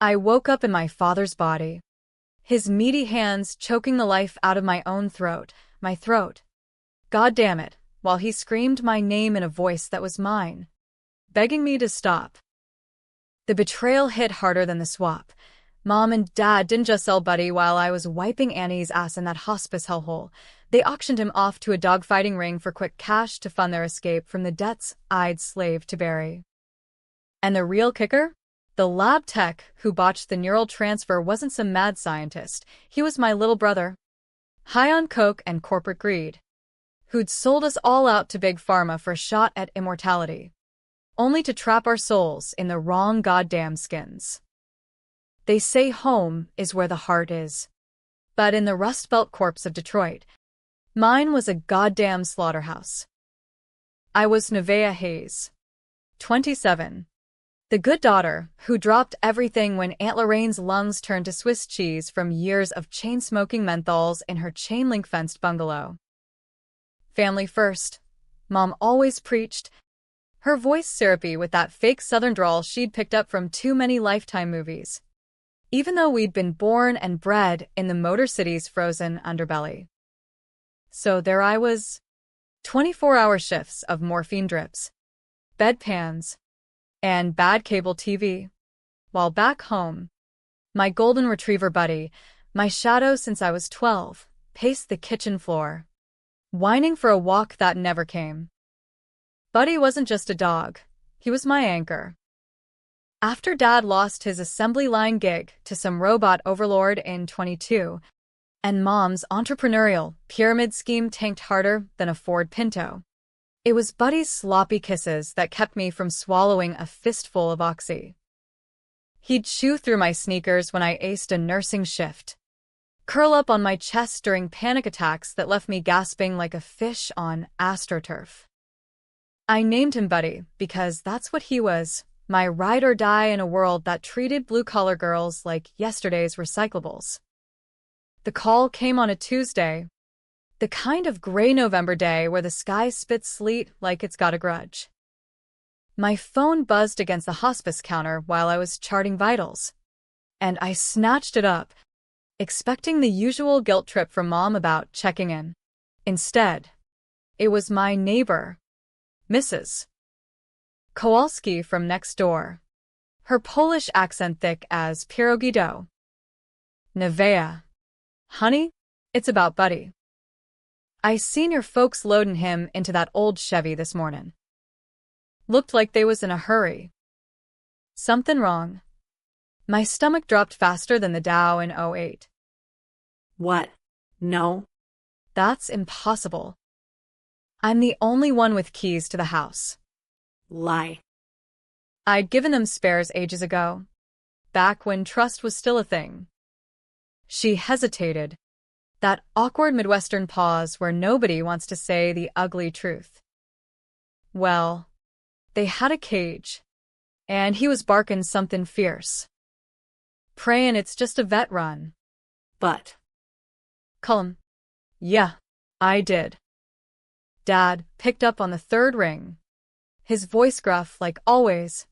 I woke up in my father's body, his meaty hands choking the life out of my own throat, my throat. God damn it, while he screamed my name in a voice that was mine, begging me to stop. The betrayal hit harder than the swap. Mom and Dad didn't just sell Buddy while I was wiping Annie's ass in that hospice hellhole. They auctioned him off to a dogfighting ring for quick cash to fund their escape from the debts-eyed slave to bury. And the real kicker? The lab tech who botched the neural transfer wasn't some mad scientist. He was my little brother, high on coke and corporate greed, who'd sold us all out to Big Pharma for a shot at immortality, only to trap our souls in the wrong goddamn skins. They say home is where the heart is. But in the Rust Belt corpse of Detroit, mine was a goddamn slaughterhouse. I was Nevaeh Hayes, 27. The good daughter, who dropped everything when Aunt Lorraine's lungs turned to Swiss cheese from years of chain-smoking menthols in her chain-link-fenced bungalow. Family first, Mom always preached, her voice syrupy with that fake southern drawl she'd picked up from too many Lifetime movies, even though we'd been born and bred in the Motor City's frozen underbelly. So there I was, 24-hour shifts of morphine drips, bedpans, and bad cable TV, while back home, my golden retriever Buddy, my shadow since I was 12, paced the kitchen floor, whining for a walk that never came. Buddy wasn't just a dog, he was my anchor. After Dad lost his assembly line gig to some robot overlord in 22, and Mom's entrepreneurial pyramid scheme tanked harder than a Ford Pinto, it was Buddy's sloppy kisses that kept me from swallowing a fistful of oxy. He'd chew through my sneakers when I aced a nursing shift, curl up on my chest during panic attacks that left me gasping like a fish on AstroTurf. I named him Buddy because that's what he was, my ride or die in a world that treated blue-collar girls like yesterday's recyclables. The call came on a Tuesday, the kind of gray November day where the sky spits sleet like it's got a grudge. My phone buzzed against the hospice counter while I was charting vitals, and I snatched it up, expecting the usual guilt trip from Mom about checking in. Instead, it was my neighbor, Mrs. Kowalski from next door, her Polish accent thick as pierogi dough. Nevaeh. Honey, it's about Buddy. I seen your folks loadin' him into that old Chevy this mornin'. Looked like they was in a hurry. Somethin' wrong. My stomach dropped faster than the Dow in '08. What? No. That's impossible. I'm the only one with keys to the house. Lie. I'd given them spares ages ago, back when trust was still a thing. She hesitated, that awkward Midwestern pause where nobody wants to say the ugly truth. Well, they had a cage, and he was barkin' something fierce. Prayin' it's just a vet run. But. Cullen. Yeah, I did. Dad picked up on the third ring, his voice gruff like always,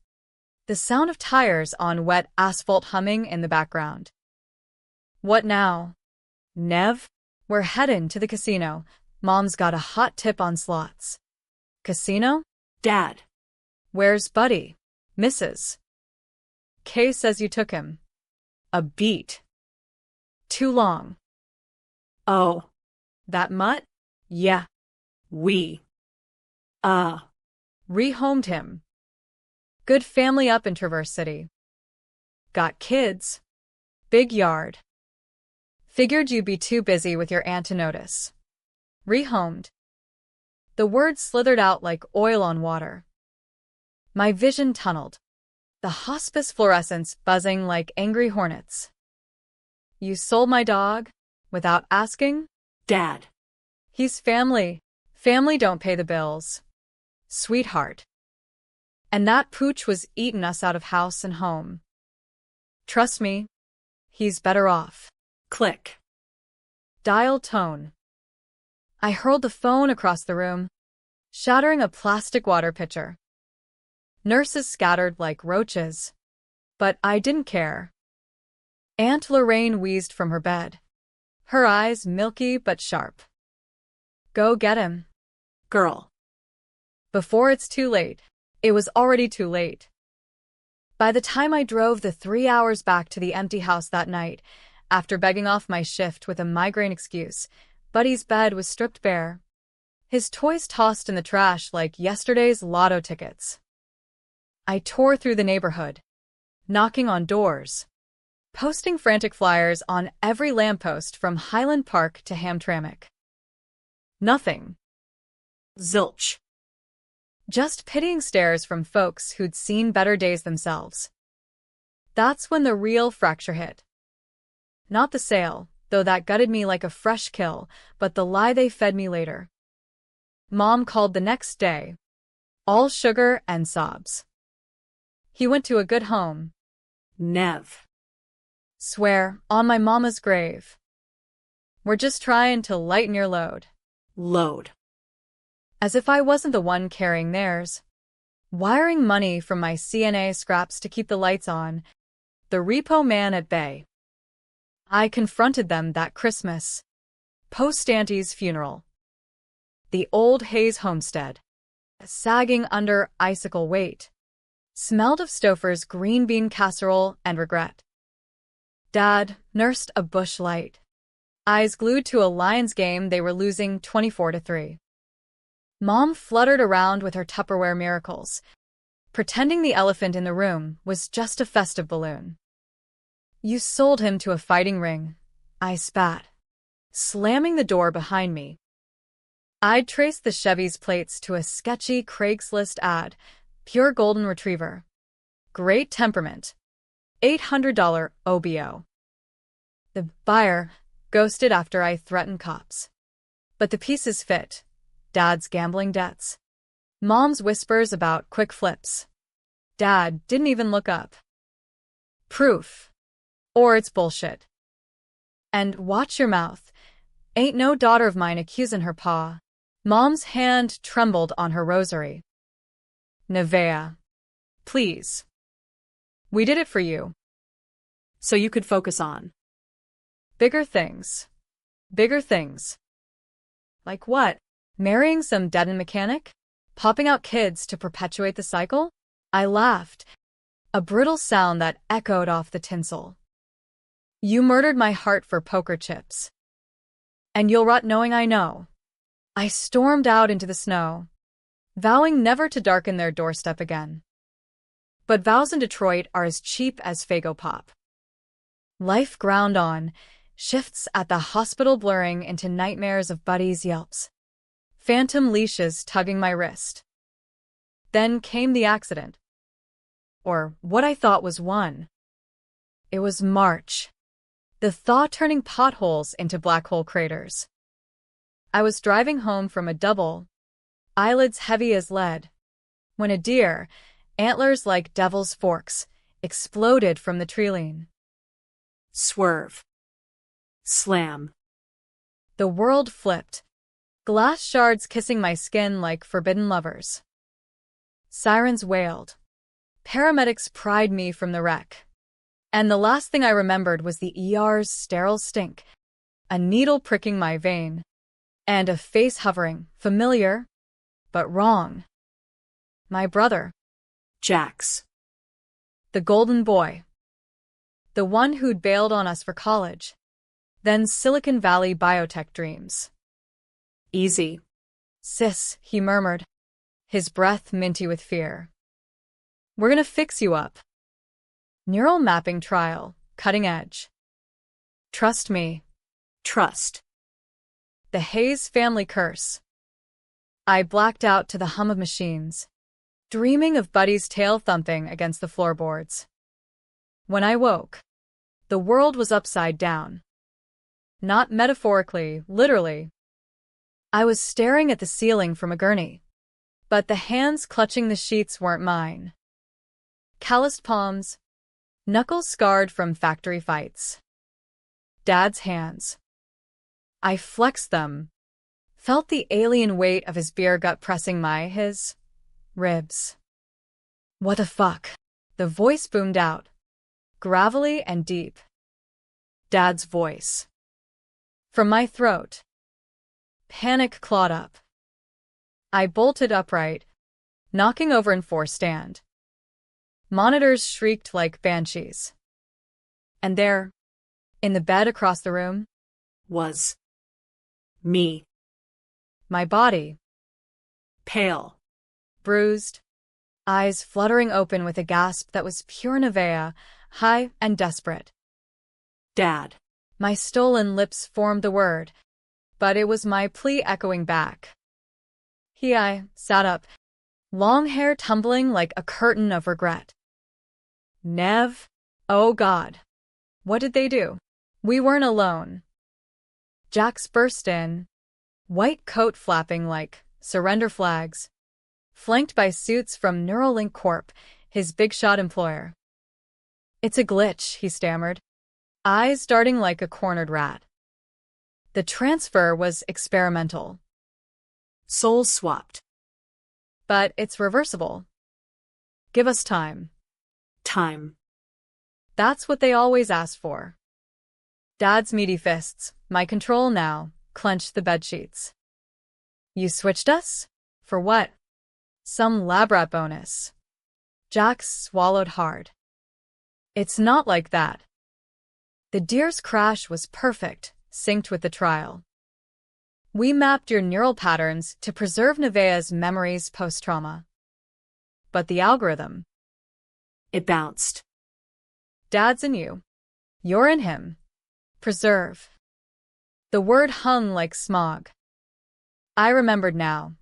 the sound of tires on wet asphalt humming in the background. What now? Nev? We're headin' to the casino. Mom's got a hot tip on slots. Casino? Dad. Where's Buddy? Mrs. Kay says you took him. A beat. Too long. Oh. That mutt? Yeah. We. Rehomed him. Good family up in Traverse City. Got kids. Big yard. Figured you'd be too busy with your aunt to notice. Rehomed. The words slithered out like oil on water. My vision tunneled, the hospice fluorescents buzzing like angry hornets. You sold my dog? Without asking? Dad. He's family. Family don't pay the bills. Sweetheart. And that pooch was eatin' us out of house and home. Trust me, he's better off. Click. Dial tone. I hurled the phone across the room, shattering a plastic water pitcher. Nurses scattered like roaches. But I didn't care. Aunt Lorraine wheezed from her bed, her eyes milky but sharp. Go get him. Girl. Before it's too late. It was already too late. By the time I drove the 3 hours back to the empty house that night, after begging off my shift with a migraine excuse, Buddy's bed was stripped bare. His toys tossed in the trash like yesterday's lotto tickets. I tore through the neighborhood, knocking on doors, posting frantic flyers on every lamppost from Highland Park to Hamtramck. Nothing. Zilch. Just pitying stares from folks who'd seen better days themselves. That's when the real fracture hit. Not the sale, though that gutted me like a fresh kill, but the lie they fed me later. Mom called the next day. All sugar and sobs. He went to a good home. Nev. Swear, on my mama's grave. We're just trying to lighten your load. Load. As if I wasn't the one carrying theirs. Wiring money from my CNA scraps to keep the lights on. The repo man at bay. I confronted them that Christmas. Post-Auntie's funeral. The old Hayes homestead, sagging under icicle weight, smelled of Stouffer's green bean casserole and regret. Dad nursed a bush light, eyes glued to a Lions game they were losing 24-3. Mom fluttered around with her Tupperware miracles, pretending the elephant in the room was just a festive balloon. You sold him to a fighting ring, I spat, slamming the door behind me. I'd traced the Chevy's plates to a sketchy Craigslist ad, pure golden retriever. Great temperament. $800 OBO. The buyer ghosted after I threatened cops. But the pieces fit. Dad's gambling debts. Mom's whispers about quick flips. Dad didn't even look up. Proof. Or it's bullshit. And watch your mouth. Ain't no daughter of mine accusing her pa. Mom's hand trembled on her rosary. Nevaeh. Please. We did it for you. So you could focus on bigger things. Bigger things. Like what? Marrying some dead-end mechanic? Popping out kids to perpetuate the cycle? I laughed, a brittle sound that echoed off the tinsel. You murdered my heart for poker chips. And you'll rot knowing I know. I stormed out into the snow, vowing never to darken their doorstep again. But vows in Detroit are as cheap as Faygo Pop. Life ground on, shifts at the hospital blurring into nightmares of Buddy's yelps. Phantom leashes tugging my wrist. Then came the accident. Or what I thought was one. It was March. The thaw turning potholes into black hole craters. I was driving home from a double, eyelids heavy as lead, when a deer, antlers like devil's forks, exploded from the treeline. Swerve. Slam. The world flipped, glass shards kissing my skin like forbidden lovers. Sirens wailed. Paramedics pried me from the wreck. And the last thing I remembered was the ER's sterile stink, a needle pricking my vein, and a face hovering, familiar, but wrong. My brother. Jax. The golden boy. The one who'd bailed on us for college. Then Silicon Valley biotech dreams. Easy. Sis, he murmured, his breath minty with fear. We're gonna fix you up. Neural mapping trial, cutting edge. Trust me. Trust. The Hayes family curse. I blacked out to the hum of machines, dreaming of Buddy's tail thumping against the floorboards. When I woke, the world was upside down. Not metaphorically, literally. I was staring at the ceiling from a gurney, but the hands clutching the sheets weren't mine. Calloused palms, knuckles scarred from factory fights. Dad's hands. I flexed them, felt the alien weight of his beer gut pressing his ribs. What the fuck? The voice boomed out, gravelly and deep. Dad's voice. From my throat. Panic clawed up. I bolted upright, knocking over an four stand. Monitors shrieked like banshees. And there, in the bed across the room, Was. Me. my body, Pale. bruised, eyes fluttering open with a gasp that was pure Nevaeh, high and desperate. Dad. My stolen lips formed the word, but it was my plea echoing back. I sat up, long hair tumbling like a curtain of regret. Nev? Oh God. What did they do? We weren't alone. Jax burst in, white coat flapping like surrender flags, flanked by suits from Neuralink Corp., his big-shot employer. It's a glitch, he stammered, eyes darting like a cornered rat. The transfer was experimental. Souls swapped. But it's reversible. Give us time. Time. That's what they always ask for. Dad's meaty fists, my control now, clenched the bedsheets. You switched us? For what? Some lab rat bonus. Jax swallowed hard. It's not like that. The deer's crash was perfect, synced with the trial. We mapped your neural patterns to preserve Nevaeh's memories post-trauma. But the algorithm. It bounced. Dad's in you. You're in him. Preserve. The word hung like smog. I remembered now.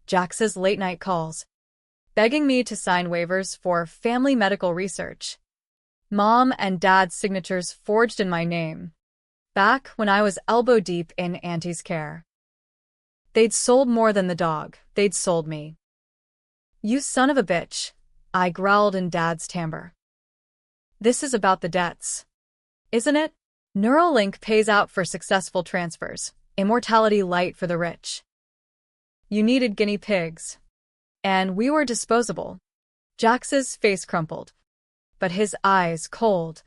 Jax's late-night calls, begging me to sign waivers for family medical research. Mom and Dad's signatures forged in my name. Back when I was elbow-deep in Auntie's care. They'd sold more than the dog. They'd sold me. You son of a bitch, I growled in Dad's timbre. This is about the debts. Isn't it? Neuralink pays out for successful transfers, immortality light for the rich. You needed guinea pigs. And we were disposable. Jax's face crumpled, but his eyes, cold,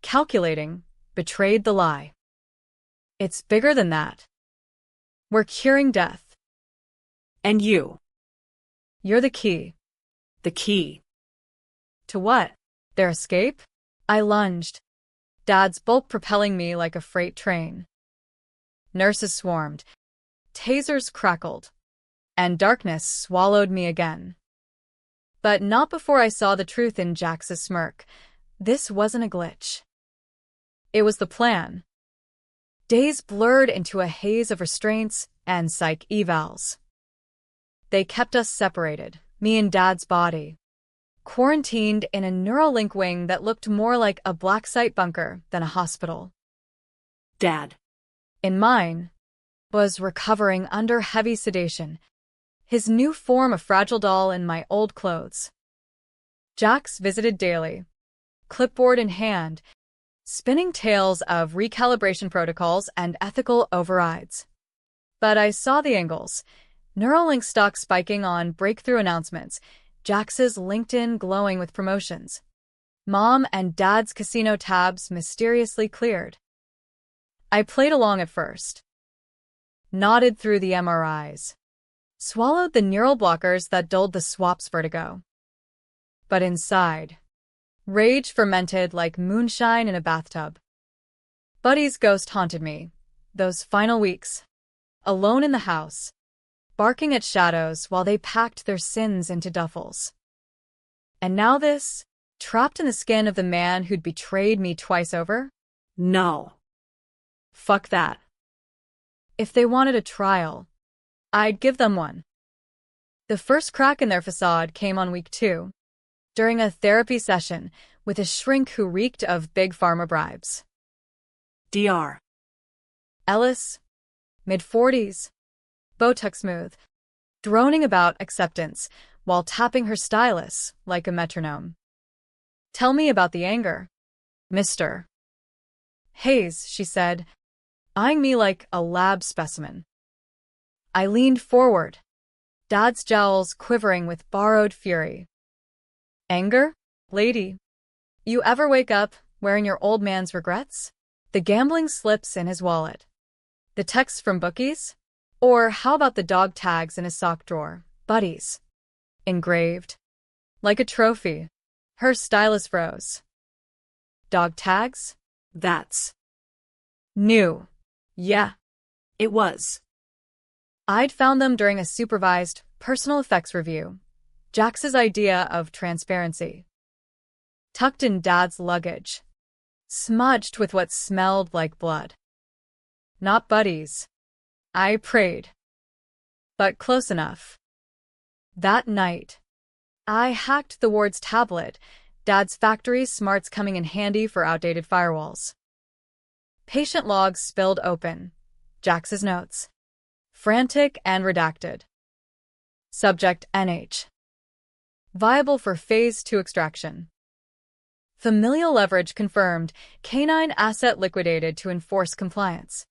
calculating, betrayed the lie. It's bigger than that. We're curing death. And you. You're the key. The key. To what? Their escape? I lunged, Dad's bulk propelling me like a freight train. Nurses swarmed, tasers crackled, and darkness swallowed me again. But not before I saw the truth in Jax's smirk. This wasn't a glitch. It was the plan. Days blurred into a haze of restraints and psych evals. They kept us separated, me and Dad's body, quarantined in a Neuralink wing that looked more like a black site bunker than a hospital. Dad. In mine, was recovering under heavy sedation, his new form a fragile doll in my old clothes. Jax visited daily, clipboard in hand, spinning tales of recalibration protocols and ethical overrides. But I saw the angles, Neuralink stock spiking on breakthrough announcements, Jax's LinkedIn glowing with promotions. Mom and Dad's casino tabs mysteriously cleared. I played along at first. Nodded through the MRIs. Swallowed the neural blockers that dulled the swap's vertigo. But inside, rage fermented like moonshine in a bathtub. Buddy's ghost haunted me, those final weeks, alone in the house, barking at shadows while they packed their sins into duffels. And now this, trapped in the skin of the man who'd betrayed me twice over? No. Fuck that. If they wanted a trial, I'd give them one. The first crack in their facade came on week 2, during a therapy session with a shrink who reeked of big pharma bribes. Dr. Ellis, mid-40s, Botox smooth, droning about acceptance while tapping her stylus like a metronome. Tell me about the anger, Mr. Hayes, she said, eyeing me like a lab specimen. I leaned forward, Dad's jowls quivering with borrowed fury. Anger, lady? You ever wake up wearing your old man's regrets? The gambling slips in his wallet. The texts from bookies? Or how about the dog tags in his sock drawer? Buddies. Engraved. Like a trophy. Her stylus froze. Dog tags? That's New. yeah, it was. I'd found them during a supervised personal effects review. Jax's idea of transparency. Tucked in Dad's luggage. Smudged with what smelled like blood. Not buddies. I prayed. But close enough. That night, I hacked the ward's tablet, Dad's factory smarts coming in handy for outdated firewalls. Patient logs spilled open. Jax's notes. Frantic and redacted. Subject NH. Viable for Phase 2 extraction. Familial leverage confirmed. Canine asset liquidated to enforce compliance.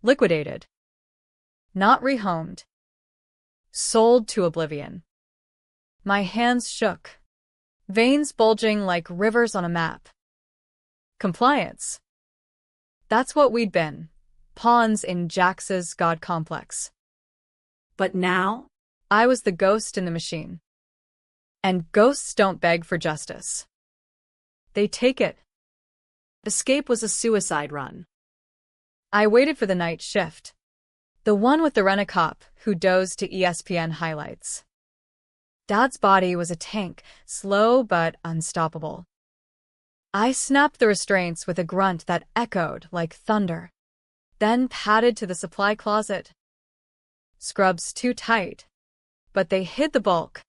Liquidated. Not rehomed. Sold to oblivion. My hands shook. Veins bulging like rivers on a map. Compliance. That's what we'd been. Pawns in Jax's god complex. But now? I was the ghost in the machine. And ghosts don't beg for justice. They take it. Escape was a suicide run. I waited for the night shift. The one with the rent-a-cop who dozed to ESPN highlights. Dad's body was a tank, slow but unstoppable. I snapped the restraints with a grunt that echoed like thunder, then padded to the supply closet. Scrubs too tight, but they hid the bulk.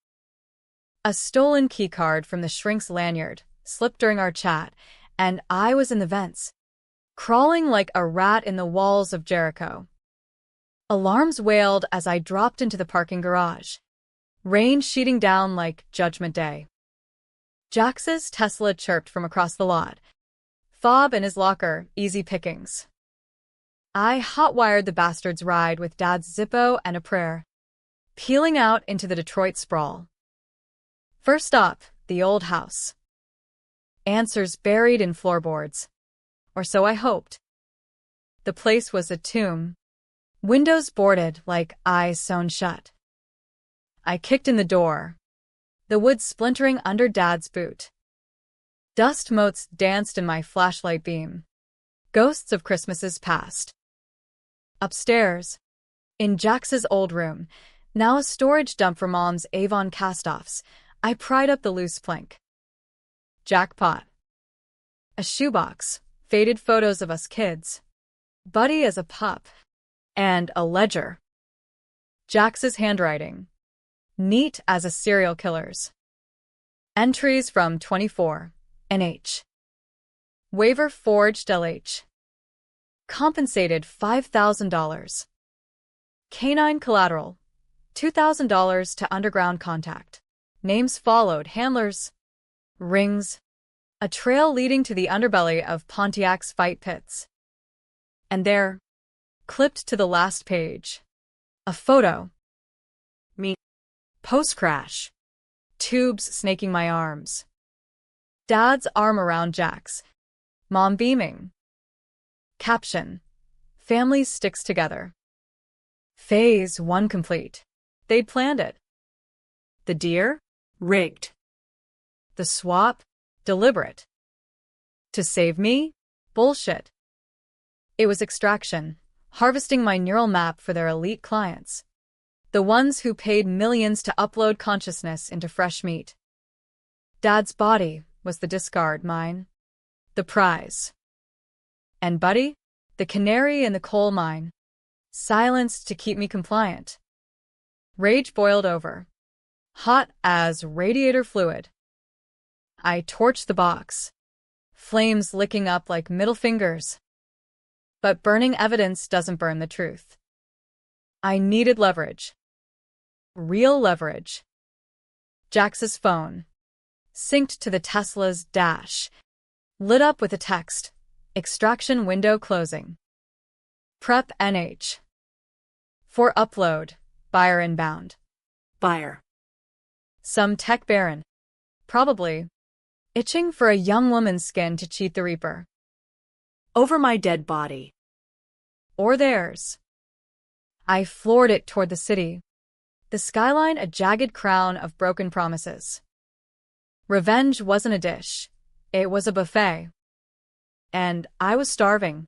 A stolen keycard from the shrink's lanyard slipped during our chat, and I was in the vents, crawling like a rat in the walls of Jericho. Alarms wailed as I dropped into the parking garage. Rain sheeting down like Judgment Day. Jax's Tesla chirped from across the lot. Fob in his locker, easy pickings. I hotwired the bastard's ride with Dad's Zippo and a prayer, peeling out into the Detroit sprawl. First stop, the old house. Answers buried in floorboards. Or so I hoped. The place was a tomb. Windows boarded like eyes sewn shut. I kicked in the door, the wood splintering under Dad's boot. Dust motes danced in my flashlight beam. Ghosts of Christmases past. Upstairs, in Jax's old room, now a storage dump for Mom's Avon cast-offs, I pried up the loose plank. Jackpot. A shoebox, faded photos of us kids, Buddy as a pup, and a ledger. Jax's handwriting. Neat as a serial killer's. Entries from 24. NH. Waiver forged LH. Compensated $5,000. Canine collateral. $2,000 to underground contact. Names followed. Handlers. Rings. A trail leading to the underbelly of Pontiac's fight pits. And there, clipped to the last page, a photo. Me. Post-crash. Tubes snaking my arms. Dad's arm around Jax. Mom beaming. Caption. Family sticks together. Phase 1 complete. They'd planned it. The deer? Rigged. The swap? Deliberate. To save me? Bullshit. It was extraction, harvesting my neural map for their elite clients. The ones who paid millions to upload consciousness into fresh meat. Dad's body was the discard, mine. The prize. And Buddy, the canary in the coal mine. Silenced to keep me compliant. Rage boiled over. Hot as radiator fluid. I torched the box. Flames licking up like middle fingers. But burning evidence doesn't burn the truth. I needed leverage. Real leverage. Jax's phone. Synced to the Tesla's dash. Lit up with a text. Extraction window closing. Prep NH. For upload. Buyer inbound. Buyer. Some tech baron. Probably. Itching for a young woman's skin to cheat the Reaper. Over my dead body. Or theirs. I floored it toward the city. The skyline a jagged crown of broken promises. Revenge wasn't a dish. It was a buffet. And I was starving.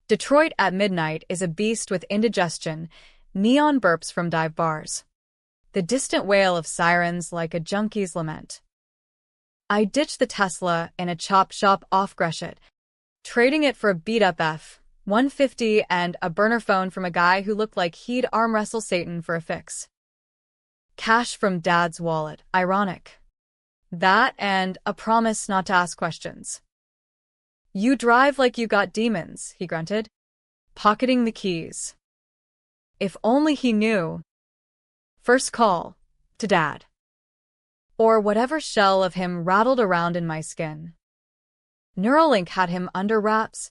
Detroit at midnight is a beast with indigestion, neon burps from dive bars. The distant wail of sirens like a junkie's lament. I ditched the Tesla in a chop shop off Gresham, trading it for a beat-up F-150 and a burner phone from a guy who looked like he'd arm wrestle Satan for a fix. Cash from Dad's wallet, ironic. That and a promise not to ask questions. You drive like you got demons, he grunted, pocketing the keys. If only he knew. First call, to Dad. Or whatever shell of him rattled around in my skin. Neuralink had him under wraps,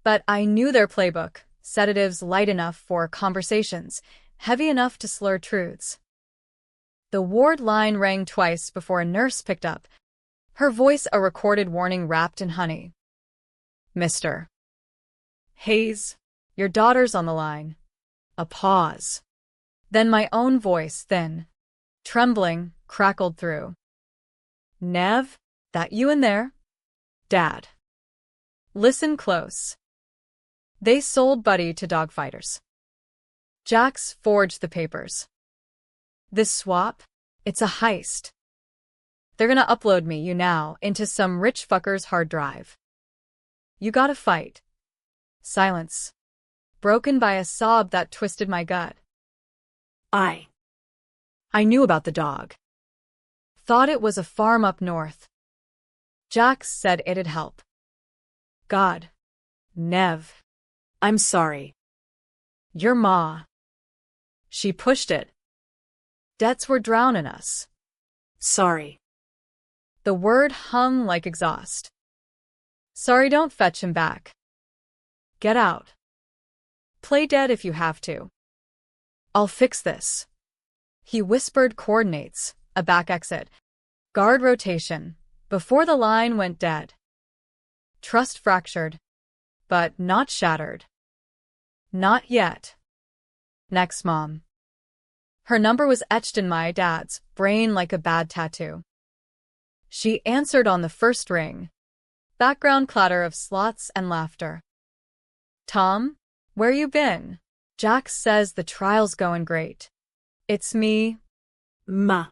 but I knew their playbook, sedatives light enough for conversations, heavy enough to slur truths. The ward line rang twice before a nurse picked up, her voice a recorded warning wrapped in honey. Mr. Hayes, your daughter's on the line. A pause. Then my own voice, thin, trembling, crackled through. Nev, that you in there? Dad. Listen close. They sold Buddy to dogfighters. Jax forged the papers. This swap, it's a heist. They're gonna upload me, you now, into some rich fucker's hard drive. You gotta fight. Silence. Broken by a sob that twisted my gut. I knew about the dog. Thought it was a farm up north. Jax said it'd help. God. Nev. I'm sorry. Your ma. She pushed it. Debts were drowning us. Sorry. The word hung like exhaust. Sorry, don't fetch him back. Get out. Play dead if you have to. I'll fix this. He whispered coordinates, a back exit, guard rotation, before the line went dead. Trust fractured, but not shattered. Not yet. Next, Mom. Her number was etched in my dad's brain like a bad tattoo. She answered on the first ring. Background clatter of slots and laughter. Tom, where you been? Jax says the trial's going great. It's me. Ma.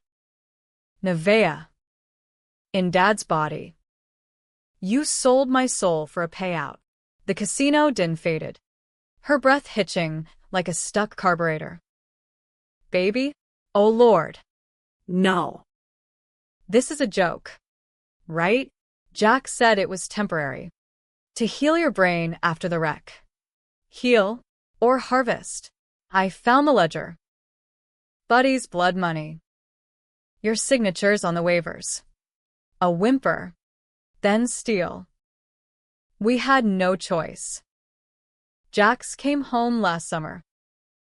Nevaeh. In Dad's body. You sold my soul for a payout. The casino din faded. Her breath hitching like a stuck carburetor. Baby? Oh Lord. No. This is a joke. Right? Jack said it was temporary. To heal your brain after the wreck. Heal or harvest. I found the ledger. Buddy's blood money. Your signatures on the waivers. A whimper. Then steal. We had no choice. Jax came home last summer.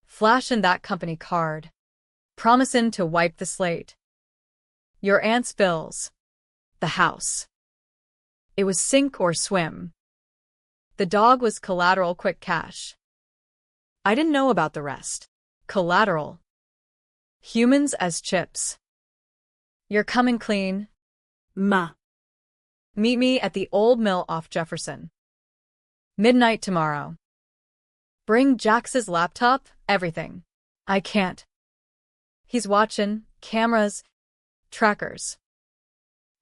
Flashin' that company card. Promisin' to wipe the slate. Your aunt's bills. The house. It was sink or swim. The dog was collateral quick cash. I didn't know about the rest. Collateral. Humans as chips. You're coming clean? Ma. Meet me at the old mill off Jefferson. Midnight tomorrow. Bring Jax's laptop, everything. I can't. He's watchin', cameras, trackers.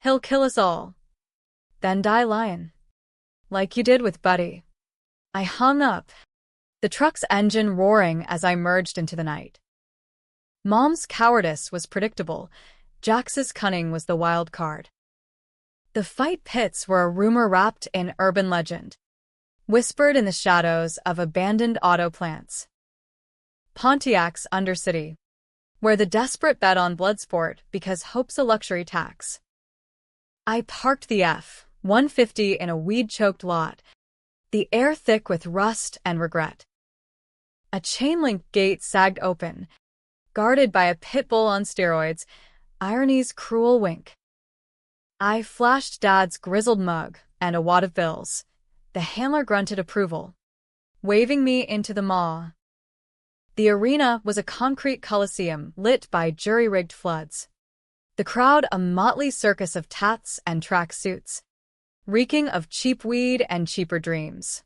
He'll kill us all. Then die lyin'. Like you did with Buddy. I hung up. The truck's engine roaring as I merged into the night. Mom's cowardice was predictable. Jax's cunning was the wild card. The fight pits were a rumor wrapped in urban legend, whispered in the shadows of abandoned auto plants. Pontiac's Undercity, where the desperate bet on bloodsport because hope's a luxury tax. I parked the F-150 in a weed-choked lot, the air thick with rust and regret. A chain-link gate sagged open, guarded by a pit bull on steroids, irony's cruel wink. I flashed Dad's grizzled mug and a wad of bills. The handler grunted approval, waving me into the maw. The arena was a concrete coliseum lit by jury-rigged floods. The crowd a motley circus of tats and track suits, reeking of cheap weed and cheaper dreams.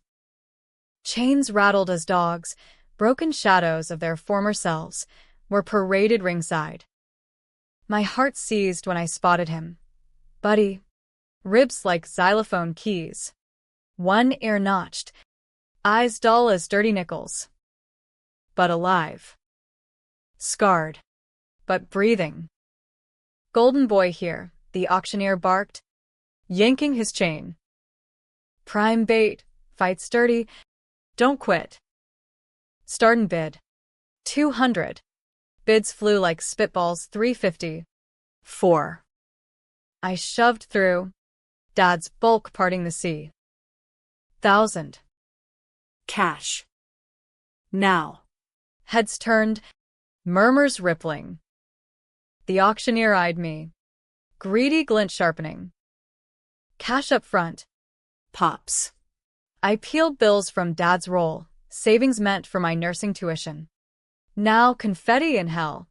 Chains rattled as dogs, broken shadows of their former selves, were paraded ringside. My heart seized when I spotted him. Buddy. Ribs like xylophone keys. One ear notched. Eyes dull as dirty nickels. But alive. Scarred. But breathing. Golden boy here, the auctioneer barked, yanking his chain. Prime bait, fight sturdy, don't quit. Start and bid. 200. Bids flew like spitballs. 350. 4. I shoved through. Dad's bulk parting the sea. 1,000. Cash. Now. Heads turned, murmurs rippling. The auctioneer eyed me, greedy glint sharpening. Cash up front. Pops. I peeled bills from Dad's roll, savings meant for my nursing tuition. Now confetti in hell.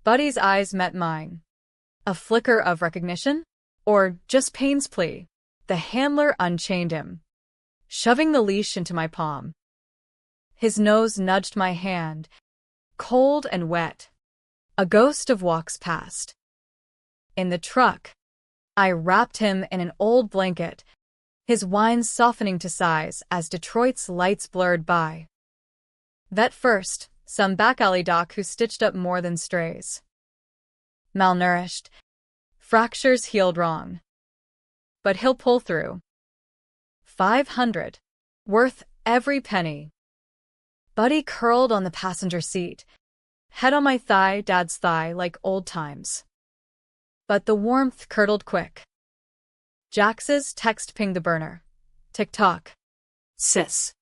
Buddy's eyes met mine. A flicker of recognition? Or just pain's plea? The handler unchained him, shoving the leash into my palm. His nose nudged my hand, cold and wet. A ghost of walks past. In the truck, I wrapped him in an old blanket, his whines softening to sighs as Detroit's lights blurred by. Vet first, some back alley doc who stitched up more than strays. Malnourished. Fractures healed wrong. But he'll pull through. 500. Worth every penny. Buddy curled on the passenger seat, head on my thigh, Dad's thigh, like old times. But the warmth curdled quick. Jax's text pinged the burner. Tick-tock. Sis.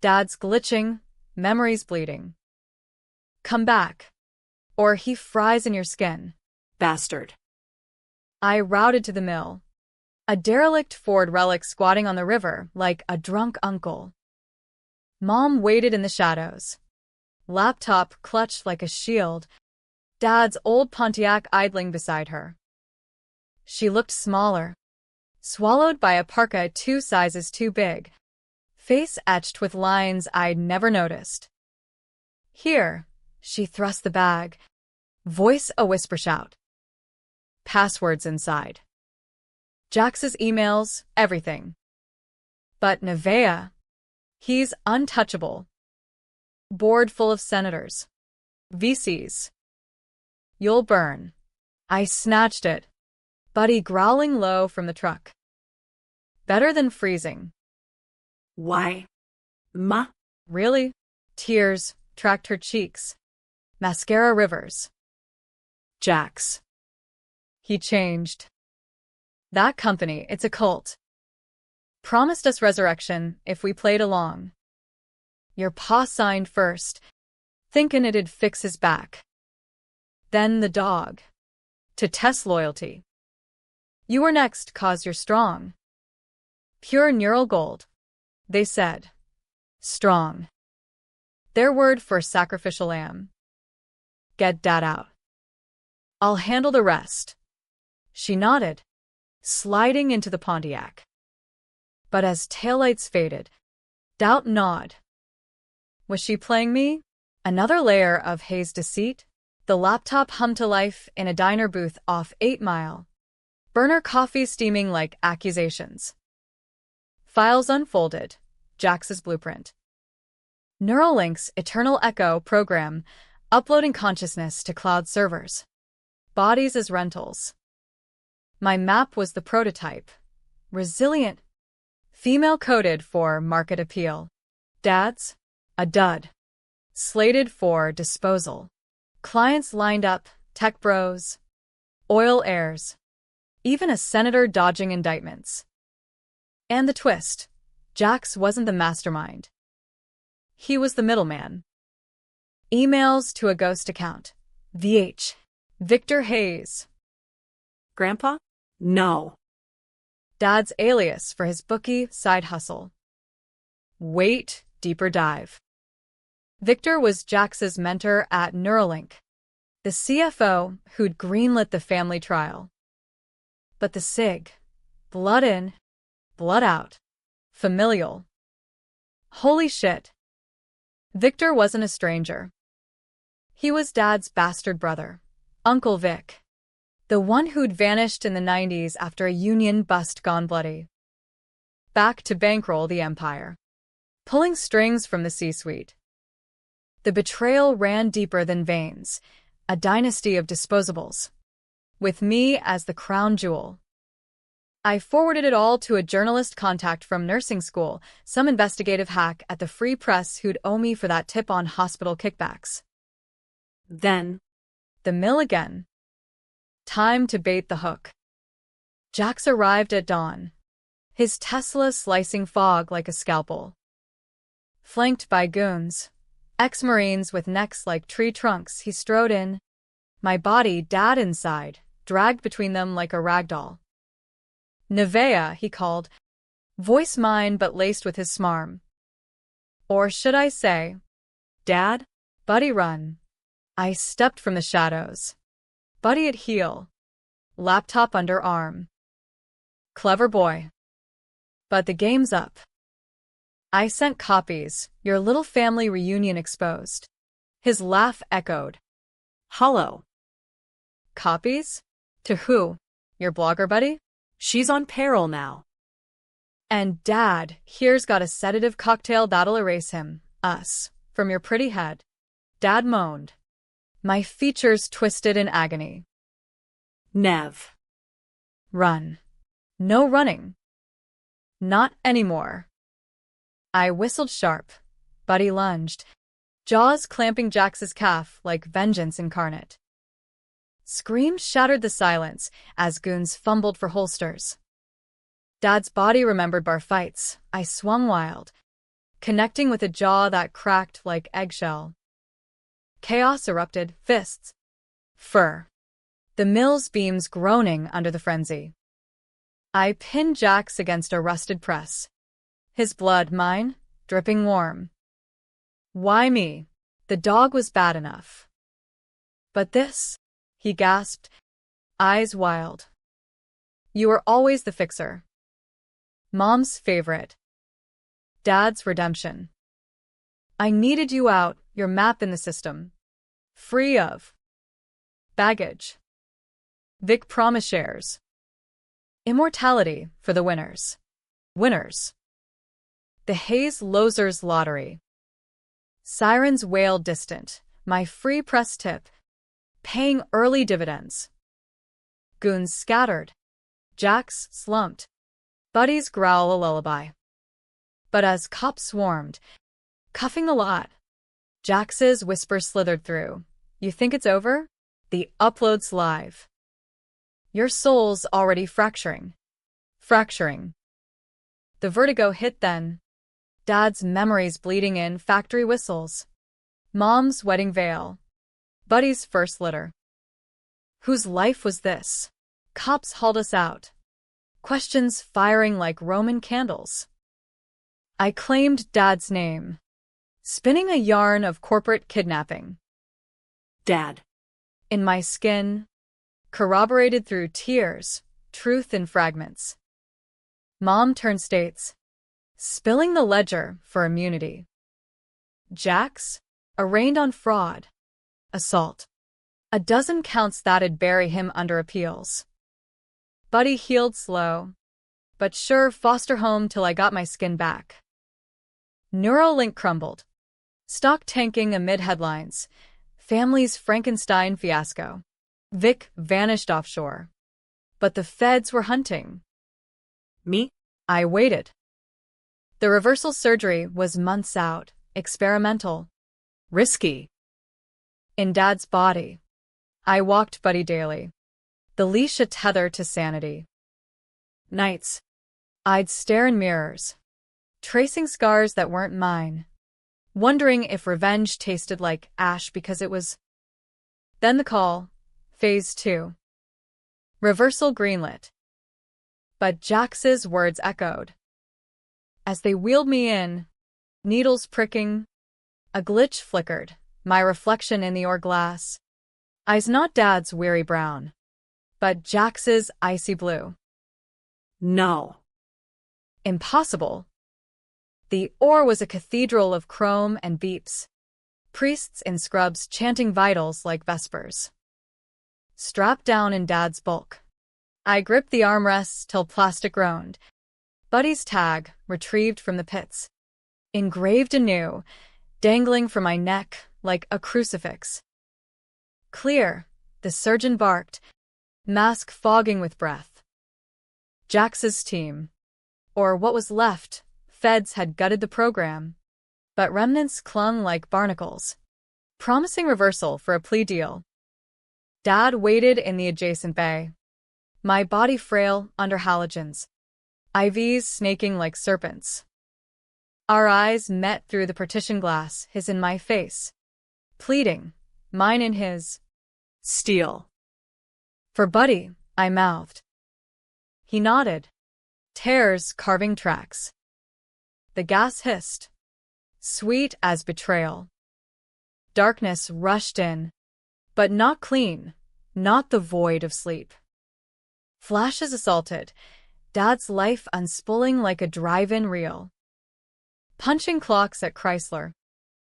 Dad's glitching, memories bleeding. Come back, or he fries in your skin. Bastard. I routed to the mill. A derelict Ford relic squatting on the river like a drunk uncle. Mom waited in the shadows. Laptop clutched like a shield. Dad's old Pontiac idling beside her. She looked smaller, swallowed by a parka 2 sizes too big, face etched with lines I'd never noticed. Here, she thrust the bag, voice a whisper shout. Passwords inside. Jax's emails, everything. But Nevaeh, he's untouchable. Board full of senators. VCs. You'll burn. I snatched it. Buddy growling low from the truck. Better than freezing. Why? Ma? Really? Tears tracked her cheeks. Mascara rivers. Jax. He changed. That company, it's a cult. Promised us resurrection if we played along. Your pa signed first, thinkin' it'd fix his back. Then the dog. To test loyalty. You were next 'cause you're strong. Pure neural gold. They said. Strong. Their word for sacrificial lamb. Get Dad out. I'll handle the rest. She nodded, sliding into the Pontiac. But as taillights faded, doubt gnawed. Was she playing me? Another layer of Hayes' deceit? The laptop hummed to life in a diner booth off 8 Mile. Burner coffee steaming like accusations. Files unfolded. Jax's blueprint. Neuralink's Eternal Echo program, uploading consciousness to cloud servers. Bodies as rentals. My map was the prototype. Resilient. Female coded for market appeal. Dad's? A dud. Slated for disposal. Clients lined up, tech bros, oil heirs, even a senator dodging indictments. And the twist, Jax wasn't the mastermind. He was the middleman. Emails to a ghost account. VH. Victor Hayes. Grandpa? No. Dad's alias for his bookie side hustle. Wait, deeper dive. Victor was Jax's mentor at Neuralink, the CFO who'd greenlit the family trial. But the SIG, blood in, blood out, familial. Holy shit. Victor wasn't a stranger. He was Dad's bastard brother, Uncle Vic, the one who'd vanished in the 90s after a union bust gone bloody. Back to bankroll the empire, pulling strings from the C-suite. The betrayal ran deeper than veins, a dynasty of disposables, with me as the crown jewel. I forwarded it all to a journalist contact from nursing school, some investigative hack at the Free Press who'd owe me for that tip on hospital kickbacks. Then, the mill again. Time to bait the hook. Jax arrived at dawn, his Tesla slicing fog like a scalpel. Flanked by goons, ex-Marines with necks like tree trunks, he strode in, my body Dad inside, dragged between them like a ragdoll. Nevea, he called, voice mine but laced with his smarm. Or should I say, Dad? Buddy run. I stepped from the shadows. Buddy at heel. Laptop under arm. Clever boy. But the game's up. I sent copies, your little family reunion exposed. His laugh echoed. Hollow. Copies? To who? Your blogger buddy? She's on peril now. And Dad, here's got a sedative cocktail that'll erase him, us, from your pretty head. Dad moaned. My features twisted in agony. Nev. Run. No running. Not anymore. I whistled sharp. Buddy lunged, jaws clamping Jax's calf like vengeance incarnate. Screams shattered the silence as goons fumbled for holsters. Dad's body remembered bar fights. I swung wild, connecting with a jaw that cracked like eggshell. Chaos erupted, fists. Fur. The mill's beams groaning under the frenzy. I pinned Jax against a rusted press. His blood, mine, dripping warm. Why me? The dog was bad enough. But this, he gasped, eyes wild. You were always the fixer. Mom's favorite. Dad's redemption. I needed you out, your map in the system. Free of baggage. Vic promise shares. Immortality for the winners. Winners. The Hayes Losers Lottery. Sirens wailed distant, my free press tip, paying early dividends. Goons scattered. Jax slumped. Buddies growl a lullaby. But as cops swarmed, cuffing the lot, Jax's whisper slithered through. You think it's over? The upload's live. Your soul's already fracturing. Fracturing. The vertigo hit then. Dad's memories bleeding in, factory whistles. Mom's wedding veil. Buddy's first litter. Whose life was this? Cops hauled us out. Questions firing like Roman candles. I claimed Dad's name, spinning a yarn of corporate kidnapping. Dad. In my skin, corroborated through tears, truth in fragments. Mom turned states, spilling the ledger for immunity. Jax, arraigned on fraud, assault. A dozen counts that'd bury him under appeals. Buddy healed slow, but sure foster home till I got my skin back. Neuralink crumbled, stock tanking amid headlines. Family's Frankenstein fiasco. Vic vanished offshore. But the feds were hunting. Me? I waited. The reversal surgery was months out, experimental, risky. In Dad's body, I walked Buddy daily, the leash a tether to sanity. Nights, I'd stare in mirrors, tracing scars that weren't mine, wondering if revenge tasted like ash because it was. Then the call, Phase 2. Reversal greenlit. But Jax's words echoed. As they wheeled me in, needles pricking, a glitch flickered, my reflection in the ore glass. Eyes not Dad's weary brown, but Jax's icy blue. No. Impossible. The ore was a cathedral of chrome and beeps, priests in scrubs chanting vitals like vespers. Strapped down in Dad's bulk, I gripped the armrests till plastic groaned. Buddy's tag, retrieved from the pits, engraved anew, dangling from my neck like a crucifix. Clear, the surgeon barked, mask fogging with breath. Jax's team, or what was left, feds had gutted the program, but remnants clung like barnacles, promising reversal for a plea deal. Dad waited in the adjacent bay, my body frail under halogens, IVs snaking like serpents. Our eyes met through the partition glass, his in my face, pleading, mine in his. Steel. For Buddy, I mouthed. He nodded, tears carving tracks. The gas hissed, sweet as betrayal. Darkness rushed in, but not clean, not the void of sleep. Flashes assaulted, Dad's life unspooling like a drive-in reel. Punching clocks at Chrysler,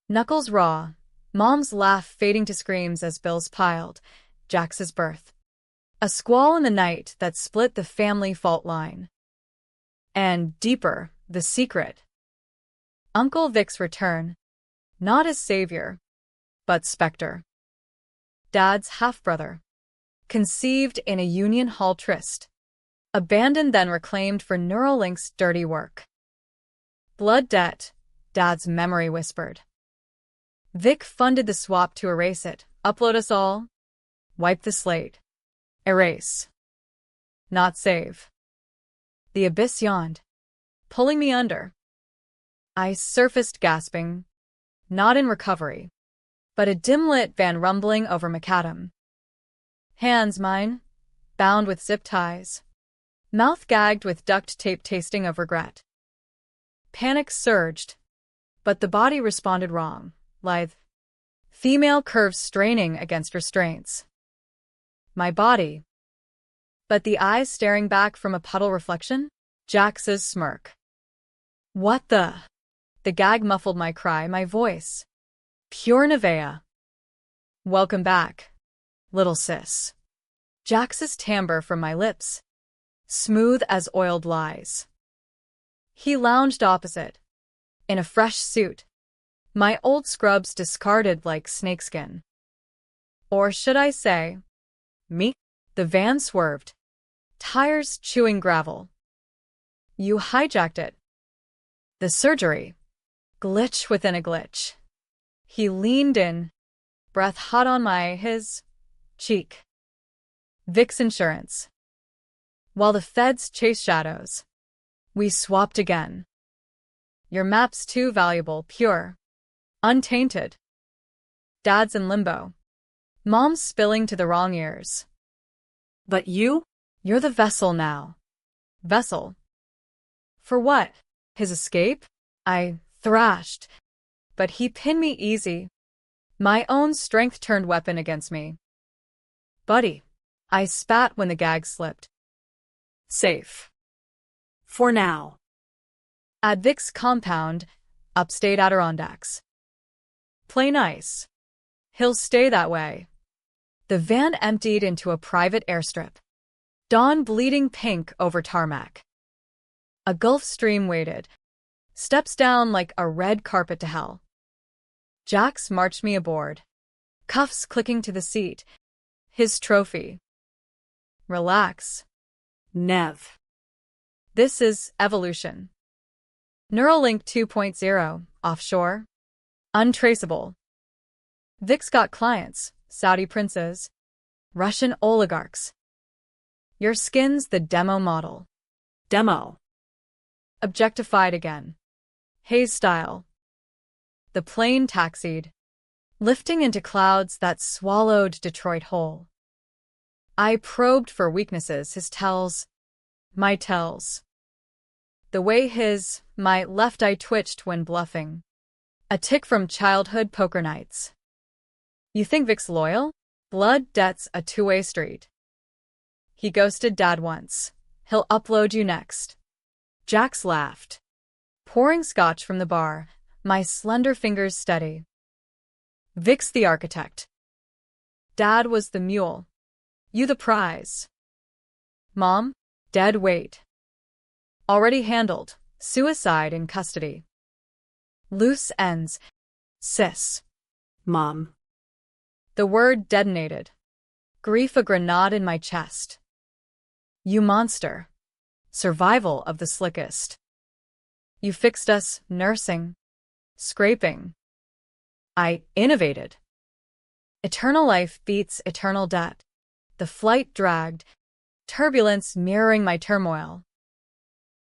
knuckles raw, Mom's laugh fading to screams as bills piled, Jax's birth. A squall in the night that split the family fault line. And deeper, the secret. Uncle Vic's return, not as savior, but specter. Dad's half-brother, conceived in a Union Hall tryst, abandoned then reclaimed for Neuralink's dirty work. Blood debt, Dad's memory whispered. Vic funded the swap to erase it, upload us all, wipe the slate. Erase. Not save. The abyss yawned, pulling me under. I surfaced gasping, not in recovery, but a dim-lit van rumbling over macadam. Hands mine, bound with zip ties, mouth gagged with duct tape tasting of regret. Panic surged, but the body responded wrong, lithe. Female curves straining against restraints. My body. But the eyes staring back from a puddle reflection? Jax's smirk. What the? The gag muffled my cry, my voice. Pure Nevea. Welcome back, little sis. Jax's timbre from my lips, smooth as oiled lies. He lounged opposite, in a fresh suit, my old scrubs discarded like snakeskin. Or should I say, me? The van swerved, tires chewing gravel. You hijacked it. The surgery. Glitch within a glitch. He leaned in, breath hot on his cheek. Vic's insurance. While the feds chase shadows, we swapped again. Your map's too valuable, pure, untainted. Dad's in limbo. Mom's spilling to the wrong ears. But you? You're the vessel now. Vessel. For what? His escape? I thrashed. But he pinned me easy. My own strength turned weapon against me. Buddy. I spat when the gag slipped. Safe. For now. At Vic's compound, upstate Adirondacks. Play nice. He'll stay that way. The van emptied into a private airstrip. Dawn bleeding pink over tarmac. A Gulf Stream waited. Steps down like a red carpet to hell. Jax marched me aboard. Cuffs clicking to the seat. His trophy. Relax. Nev. This is evolution. Neuralink 2.0, offshore. Untraceable. Vic's got clients, Saudi princes, Russian oligarchs. Your skin's the demo model. Demo. Objectified again. Hayes style. The plane taxied, lifting into clouds that swallowed Detroit whole. I probed for weaknesses, his tells. My tells. The way my left eye twitched when bluffing. A tic from childhood poker nights. You think Vic's loyal? Blood debt's a two-way street. He ghosted Dad once. He'll upload you next. Jax laughed. Pouring scotch from the bar, my slender fingers steady. Vic's the architect. Dad was the mule. You the prize. Mom, dead weight. Already handled. Suicide in custody. Loose ends. Sis. Mom. The word detonated. Grief a grenade in my chest. You monster. Survival of the slickest. You fixed us, nursing. Scraping. I innovated. Eternal life beats eternal debt. The flight dragged. Turbulence mirroring my turmoil.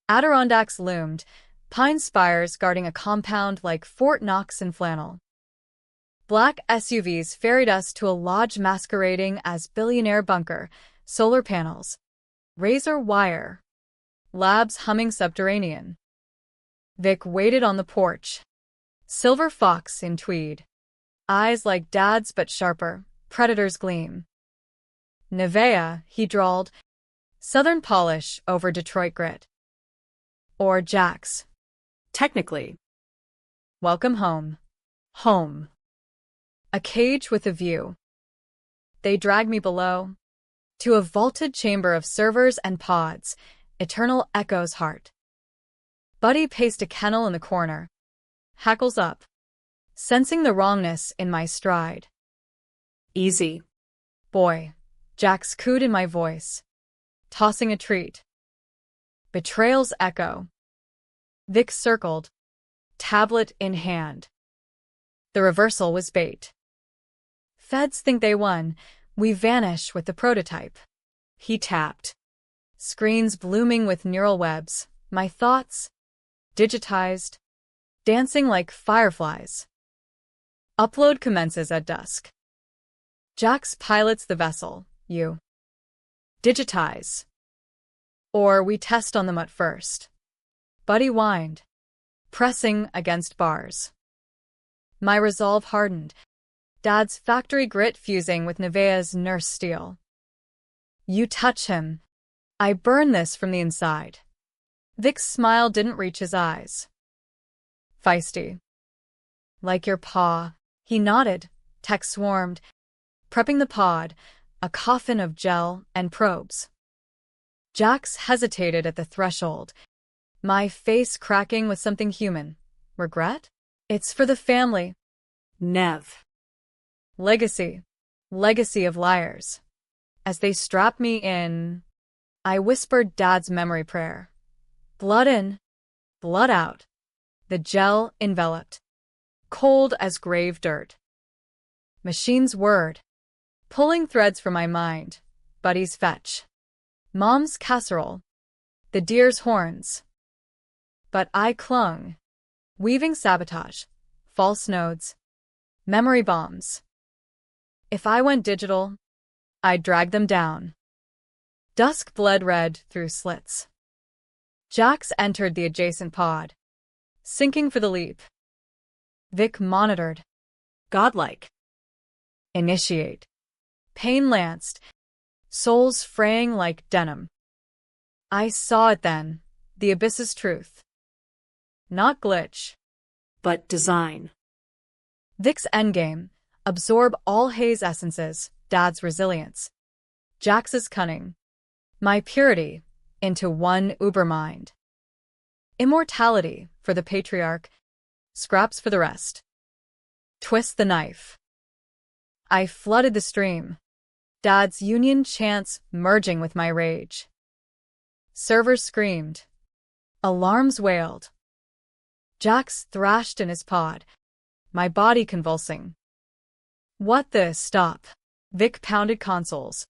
Adirondacks loomed, pine spires guarding a compound like Fort Knox in flannel. Black SUVs ferried us to a lodge masquerading as billionaire bunker, solar panels, razor wire, labs humming subterranean. Vic waited on the porch. Silver fox in tweed. Eyes like Dad's but sharper, predator's gleam. Nevea, he drawled, Southern polish over Detroit grit. Or Jax. Technically. Welcome home. Home. A cage with a view. They drag me below. To a vaulted chamber of servers and pods, eternal echo's heart. Buddy paced a kennel in the corner. Hackles up. Sensing the wrongness in my stride. Easy. Boy. Jax cooed in my voice. Tossing a treat. Betrayals echo. Vic circled. Tablet in hand. The reversal was bait. Feds think they won. We vanish with the prototype. He tapped. Screens blooming with neural webs. My thoughts. Digitized. Dancing like fireflies. Upload commences at dusk. Jax pilots the vessel. You. Digitize. Or we test on them at first. Buddy whined. Pressing against bars. My resolve hardened. Dad's factory grit fusing with Nevea's nurse steel. You touch him. I burn this from the inside. Vic's smile didn't reach his eyes. Feisty. Like your paw. He nodded. Tech swarmed. Prepping the pod, a coffin of gel and probes. Jax hesitated at the threshold. My face cracking with something human. Regret? It's for the family. Nev. Legacy. Legacy of liars. As they strap me in, I whispered Dad's memory prayer. Blood in, blood out. The gel enveloped. Cold as grave dirt. Machine's word. Pulling threads from my mind. Buddy's fetch. Mom's casserole. The deer's horns. But I clung. Weaving sabotage. False nodes. Memory bombs. If I went digital, I'd drag them down. Dusk bled red through slits. Jax entered the adjacent pod. Sinking for the leap. Vic monitored. Godlike. Initiate. Pain lanced. Souls fraying like denim. I saw it then. The abyss's truth. Not glitch. But design. Vic's endgame. Absorb all Hayes' essences. Dad's resilience. Jax's cunning. My purity. Into one uber mind. Immortality for the patriarch. Scraps for the rest. Twist the knife. I flooded the stream. Dad's union chants merging with my rage. Servers screamed. Alarms wailed. Jax thrashed in his pod. My body convulsing. What the stop? Vic pounded consoles.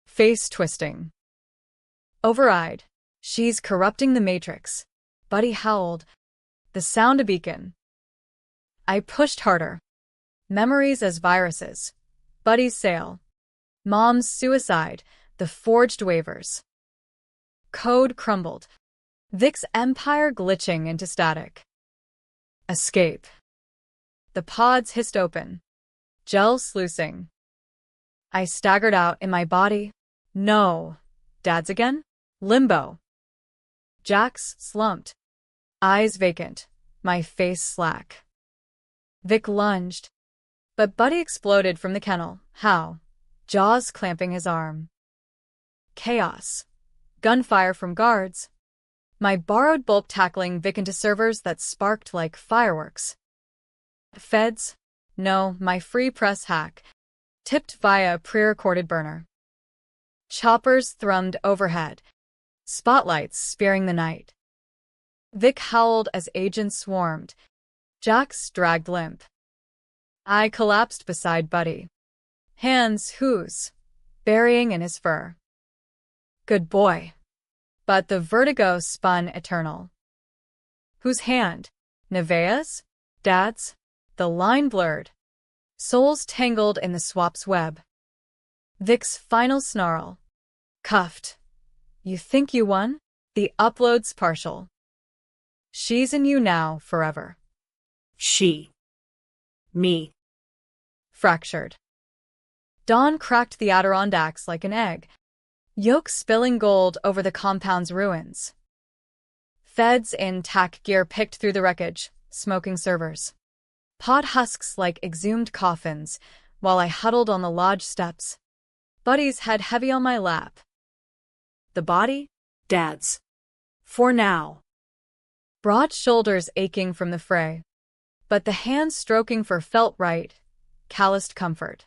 Face twisting. Override. She's corrupting the matrix. Buddy howled. The sound a beacon. I pushed harder. Memories as viruses. Buddy's sale. Mom's suicide. The forged waivers. Code crumbled. Vic's empire glitching into static. Escape. The pods hissed open. Gel sluicing. I staggered out in my body. No. Dad's again? Limbo. Jax slumped. Eyes vacant. My face slack. Vic lunged. But Buddy exploded from the kennel. How? Jaws clamping his arm. Chaos. Gunfire from guards. My borrowed bulb tackling Vic into servers that sparked like fireworks. Feds? No, my free press hack. Tipped via pre-recorded burner. Choppers thrummed overhead. Spotlights spearing the night. Vic howled as agents swarmed. Jax dragged limp. I collapsed beside Buddy. Hands whose? Burying in his fur. Good boy. But the vertigo spun eternal. Whose hand? Nevaeh's? Dad's? The line blurred. Souls tangled in the swap's web. Vic's final snarl. Cuffed. You think you won? The upload's partial. She's in you now, forever. She. Me. Fractured. Dawn cracked the Adirondacks like an egg, yolk spilling gold over the compound's ruins. Feds in tack gear picked through the wreckage, smoking servers. Pod husks like exhumed coffins, while I huddled on the lodge steps. Buddy's head heavy on my lap. The body? Dad's. For now. Broad shoulders aching from the fray. But the hands stroking for felt right, calloused comfort.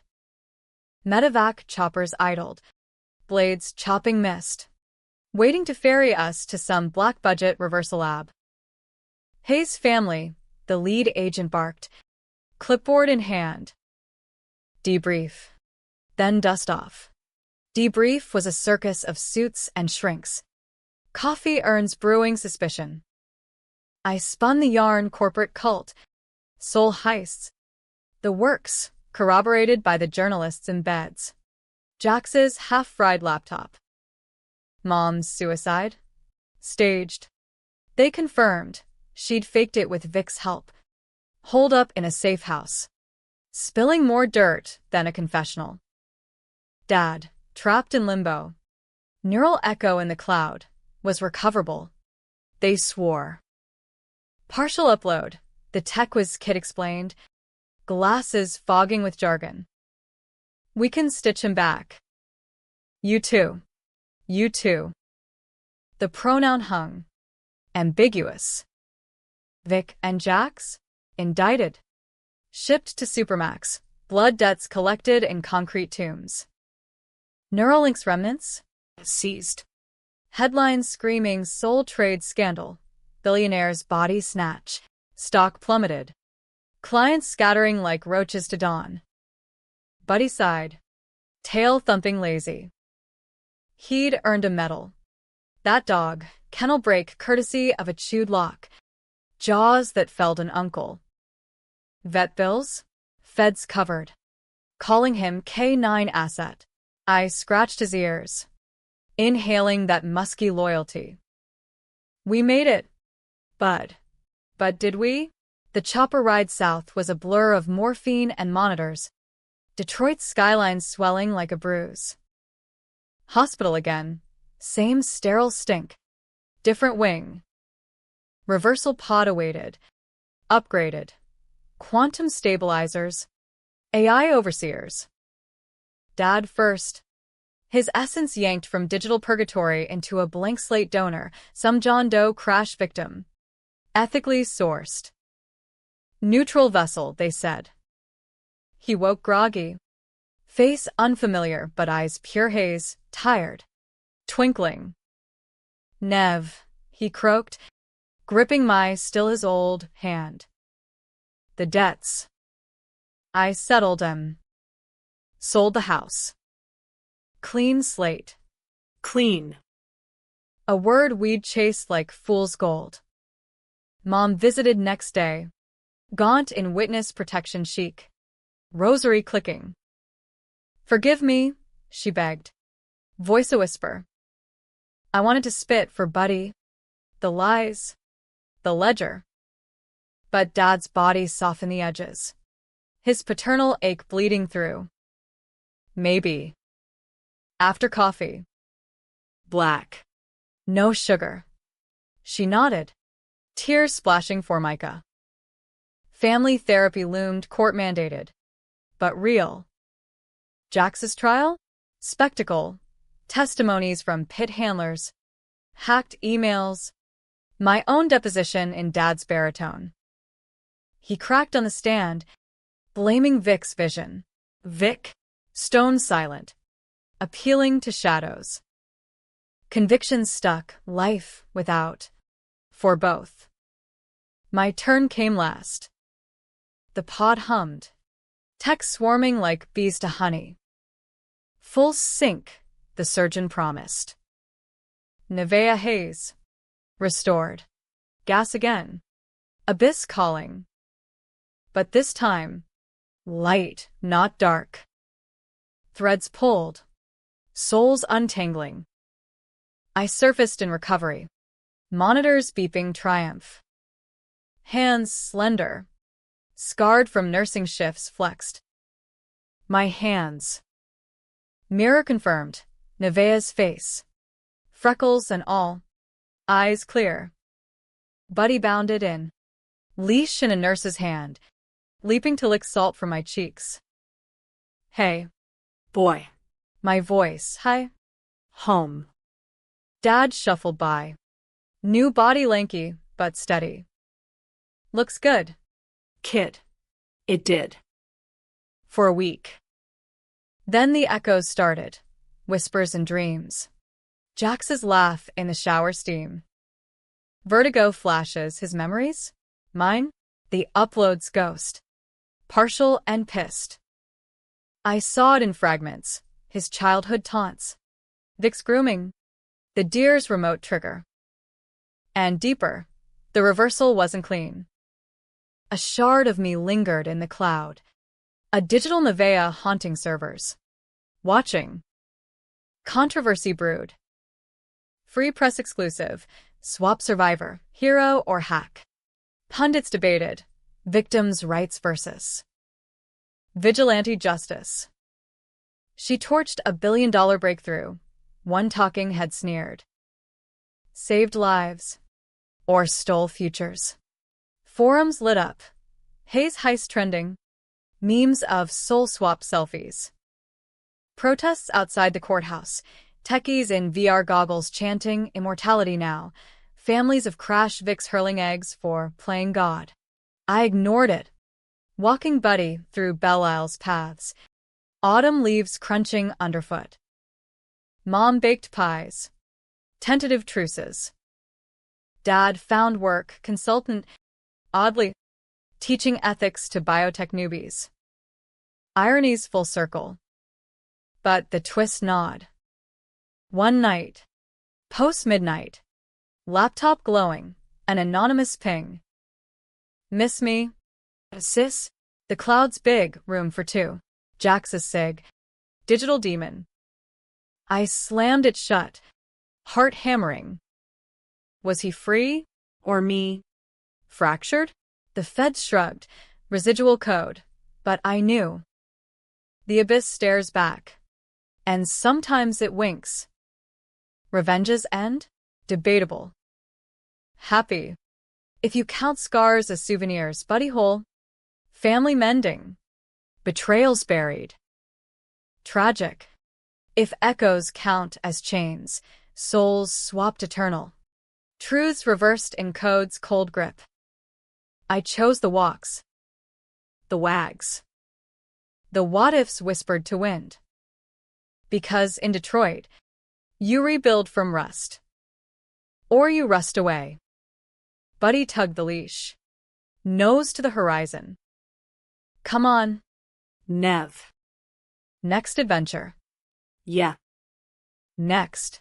Medevac choppers idled, blades chopping mist, waiting to ferry us to some black-budget reversal lab. Hayes' family, the lead agent barked, clipboard in hand. Debrief. Then dust off. Debrief was a circus of suits and shrinks. Coffee earns brewing suspicion. I spun the yarn corporate cult, soul heists. The works, corroborated by the journalists in beds. Jax's half-fried laptop. Mom's suicide? Staged. They confirmed she'd faked it with Vic's help. Holed up in a safe house. Spilling more dirt than a confessional. Dad, trapped in limbo. Neural echo in the cloud, was recoverable. They swore. Partial upload, the tech whiz kid explained. Glasses fogging with jargon. We can stitch him back. You too. You too. The pronoun hung. Ambiguous. Vic and Jax? Indicted. Shipped to Supermax. Blood debts collected in concrete tombs. Neuralink's remnants? Seized. Headlines screaming soul trade scandal. Billionaire's body snatch. Stock plummeted. Clients scattering like roaches to dawn. Buddy sighed. Tail thumping lazy. He'd earned a medal. That dog, kennel break courtesy of a chewed lock. Jaws that felled an uncle. Vet bills? Feds covered. Calling him K9 asset. I scratched his ears. Inhaling that musky loyalty. We made it. Bud. But did we? The chopper ride south was a blur of morphine and monitors. Detroit's skyline swelling like a bruise. Hospital again. Same sterile stink. Different wing. Reversal pod awaited. Upgraded. Quantum stabilizers. AI overseers. Dad first. His essence yanked from digital purgatory into a blank slate donor, some John Doe crash victim. Ethically sourced. Neutral vessel, they said. He woke groggy. Face unfamiliar, but eyes pure haze, tired. Twinkling. Nev, he croaked, gripping my still-as-old hand. The debts. I settled them. Sold the house. Clean slate. Clean. A word we'd chased like fool's gold. Mom visited next day. Gaunt in witness protection chic. Rosary clicking. Forgive me, she begged. Voice a whisper. I wanted to spit for Buddy, the lies, the ledger. But Dad's body softened the edges, his paternal ache bleeding through. Maybe. After coffee. Black. No sugar. She nodded, tears splashing Formica. Family therapy loomed court-mandated, but real. Jax's trial? Spectacle. Testimonies from pit handlers. Hacked emails. My own deposition in Dad's baritone. He cracked on the stand, blaming Vic's vision. Vic, stone silent, appealing to shadows. Convictions stuck, life without. For both. My turn came last. The pod hummed. Texts swarming like bees to honey. Full sync, the surgeon promised. Nevea haze. Restored. Gas again. Abyss calling. But this time, light, not dark. Threads pulled. Souls untangling. I surfaced in recovery. Monitors beeping triumph. Hands slender. Scarred from nursing shifts flexed. My hands. Mirror confirmed. Nevea's face. Freckles and all. Eyes clear. Buddy bounded in. Leash in a nurse's hand. Leaping to lick salt from my cheeks. Hey. Boy. My voice. Hi. Home. Dad shuffled by. New body lanky, but steady. Looks good. Kid. It did. For a week. Then the echoes started. Whispers and dreams. Jax's laugh in the shower steam. Vertigo flashes his memories. Mine? The upload's ghost. Partial and pissed. I saw it in fragments. His childhood taunts. Vic's grooming. The deer's remote trigger. And deeper, the reversal wasn't clean. A shard of me lingered in the cloud. A digital Nevea haunting servers. Watching. Controversy brewed. Free press exclusive. Swap survivor, hero or hack. Pundits debated. Victims' rights versus vigilante justice. She torched $1 billion breakthrough. One talking head sneered. Saved lives. Or stole futures. Forums lit up. Haze heist trending. Memes of soul swap selfies. Protests outside the courthouse. Techies in VR goggles chanting immortality now. Families of Crash Vicks hurling eggs for playing God. I ignored it. Walking Buddy through Belle-Isle's paths. Autumn leaves crunching underfoot. Mom baked pies. Tentative truces. Dad found work, consultant, oddly, teaching ethics to biotech newbies. Ironies full circle. But the twist nod. One night. Post-midnight. Laptop glowing. An anonymous ping. Miss me? Sis? The cloud's big, room for two. Jax's sig. Digital demon. I slammed it shut. Heart hammering. Was he free? Or me? Fractured? The feds shrugged. Residual code. But I knew. The abyss stares back. And sometimes it winks. Revenge's end? Debatable. Happy. If you count scars as souvenirs, buddy hole. Family mending. Betrayals buried. Tragic. If echoes count as chains, souls swapped eternal. Truths reversed in code's cold grip. I chose the walks. The wags. The what-ifs whispered to wind. Because in Detroit, you rebuild from rust. Or you rust away. Buddy tugged the leash. Nose to the horizon. Come on. Nev. Next adventure. Yeah. Next.